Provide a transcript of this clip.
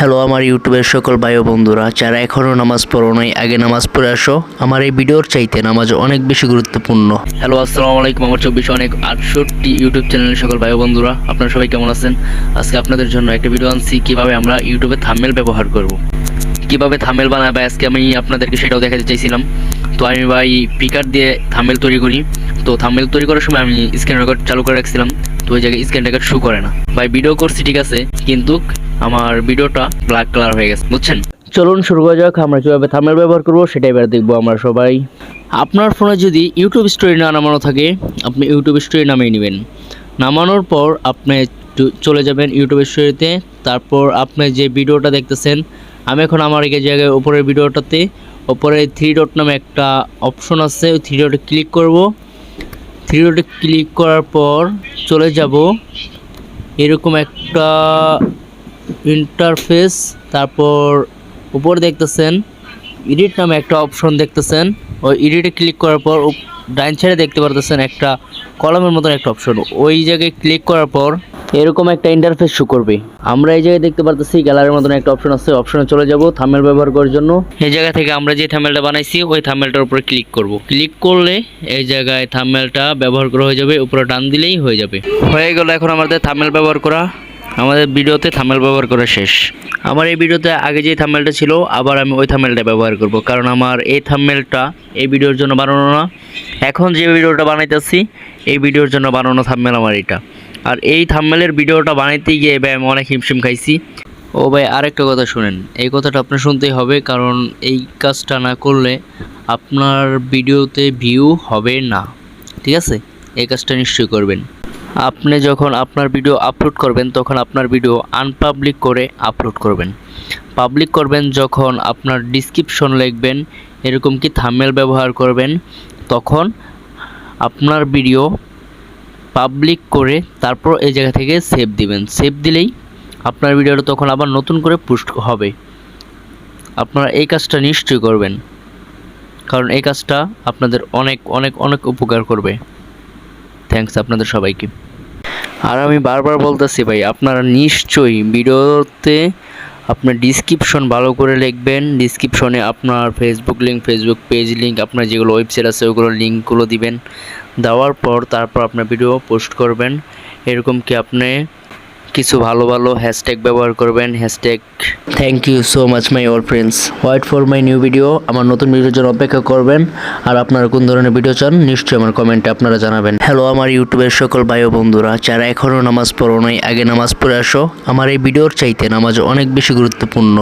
Hello আমার ইউটিউবের সকল ভাই ও বন্ধুরা, যারা এখনও নামাজ পড়ো নাই আগে নামাজ পড়ে আসো। আমার এই ভিডিওর চাইতে নামাজ অনেক বেশি গুরুত্বপূর্ণ। হ্যালো আসসালামু আলাইকুম, আমার 2468 ইউটিউব চ্যানেলের সকল ভাই ও বন্ধুরা, আপনারা সবাই কেমন আছেন? আজকে আপনাদের জন্য একটা ভিডিও আনছি কিভাবে আমরা ইউটিউবে থাম্বনেল ব্যবহার করব, কিভাবে থাম্বনেল বানাবো। আজকে আমি আপনাদেরকে সেটাও দেখাতে চাইছিলাম। তো আমি ভাই পিকার দিয়ে থাম্বনেল তৈরি করি। তো থাম্বনেল তৈরি করার সময় আমি স্ক্রিন রেকর্ড চালু করে রাখছিলাম, তো ওই জায়গায় স্ক্রিন রেকর্ড শো করে না। ভাই ভিডিও করছি ঠিক আছে, কিন্তু আমার ভিডিওটা ব্ল্যাক কালার হয়ে গেছে, বুঝছেন? চলুন শুরু করা যাক। আমরা কীভাবে থাম্বনেল ব্যবহার করবো সেটাই এবার দেখবো আমরা সবাই। আপনার ফোনে যদি ইউটিউব স্টোরি না নামানো থাকে, আপনি ইউটিউব স্টোরি নামিয়ে নেবেন। নামানোর পর আপনি চলে যাবেন ইউটিউব স্টোরিতে। তারপর আপনি যে ভিডিওটা দেখতেছেন, আমি এখন আমার এই জায়গায় উপরের ভিডিওটাতে ওপরে 3 ডট নামে একটা অপশন আছে, ওই 3 ডটে ক্লিক করব। 3 ডটে ক্লিক করার পর চলে যাব এরকম একটা ইন্টারফেস। তারপর উপরে দেখতেছেন এডিট নামে একটা অপশন দেখতেছেন, ওই এডিটে ক্লিক করার পর ডাইন সাইডে দেখতে পারতেছেন একটা কলমের মতন একটা অপশন, ওই জায়গায় ক্লিক করার পর এরকম একটা ইন্টারফেস শো করবে। আমরা এই জায়গায় দেখতে পারতেছি গ্যালারির মতন একটা অপশন আছে, অপশনে চলে যাব থাম্বনেল ব্যবহার করার জন্য। এই জায়গা থেকে আমরা যে থাম্বনেলটা বানাইছি ওই থাম্বনেলটার উপরে ক্লিক করব। ক্লিক করলে এই জায়গায় থাম্বনেলটা ব্যবহার করা হয়ে যাবে, উপরে ডান দিলেই হয়ে যাবে। হয়ে গেল এখন আমাদের থাম্বনেল ব্যবহার করা, আমাদের ভিডিওতে থাম্বনেল ব্যবহার করা শেষ। আমার এই ভিডিওতে আগে যে থাম্বনেলটা ছিল আবার আমি ওই থাম্বনেলটা ব্যবহার করব, কারণ আমার এই থাম্বনেলটা এই ভিডিওর জন্য বানানো না, এখন যে ভিডিওটা বানাইতেছি এই ভিডিওর জন্য বানানো থাম্বনেল আমার এটা। আর এই থাম্বনেলের ভিডিওটা বানাইতে গিয়ে ভাই আমি অনেক হিমশিম খাইছি। ও ভাই আরেকটা কথা শুনেন, এই কথাটা আপনার শুনতেই হবে, কারণ এই কাজটা না করলে আপনার ভিডিওতে ভিউ হবে না, ঠিক আছে? এই কাজটা নিশ্চয়ই করবেন। আপনি যখন আপনার ভিডিও আপলোড করবেন তখন আপনার ভিডিও আনপাবলিক করে আপলোড করবেন। পাবলিক করবেন যখন আপনার ডিসক্রিপশন লিখবেন, এরকম কি থাম্বনেল ব্যবহার করবেন, তখন আপনার ভিডিও পাবলিক করে তারপর এই জায়গা থেকে সেভ দিবেন। সেভ দিলেই আপনার ভিডিওটা তখন আবার নতুন করে পোস্ট হবে। আপনারা এই কাজটা নিশ্চয়ই করবেন, কারণ এই কাজটা আপনাদের অনেক অনেক অনেক উপকার করবে। থ্যাঙ্কস আপনাদের সবাইকে। আর আমি বারবার বলতেছি ভাই, আপনারা নিশ্চয়ই ভিডিওতে আপনার ডিসক্রিপশন ভালো করে লিখবেন। ডিসক্রিপশনে আপনার Facebook link, Facebook page link, আপনার যেগুলো ওয়েবসাইট আছে ওগুলো লিঙ্কগুলো দিবেন। দেওয়ার পর তারপর আপনার ভিডিও পোস্ট করবেন। এরকম কি আপনি কিছু ভালো ভালো হ্যাশট্যাগ ব্যবহার করবেন, hashtag. Thank you so much my all friends, wait for my new video. আমার নতুন ভিডিওর জন্য অপেক্ষা করবেন। আর আপনারা কোন ধরনের ভিডিও চান নিশ্চয়ই আমার কমেন্টে আপনারা জানাবেন। হ্যালো আমার ইউটিউবের সকল ভাই ও বন্ধুরা, যারা এখনও নামাজ পড়ো নাই আগে নামাজ পড়ে আসো। আমার এই ভিডিওর চাইতে নামাজ অনেক বেশি গুরুত্বপূর্ণ।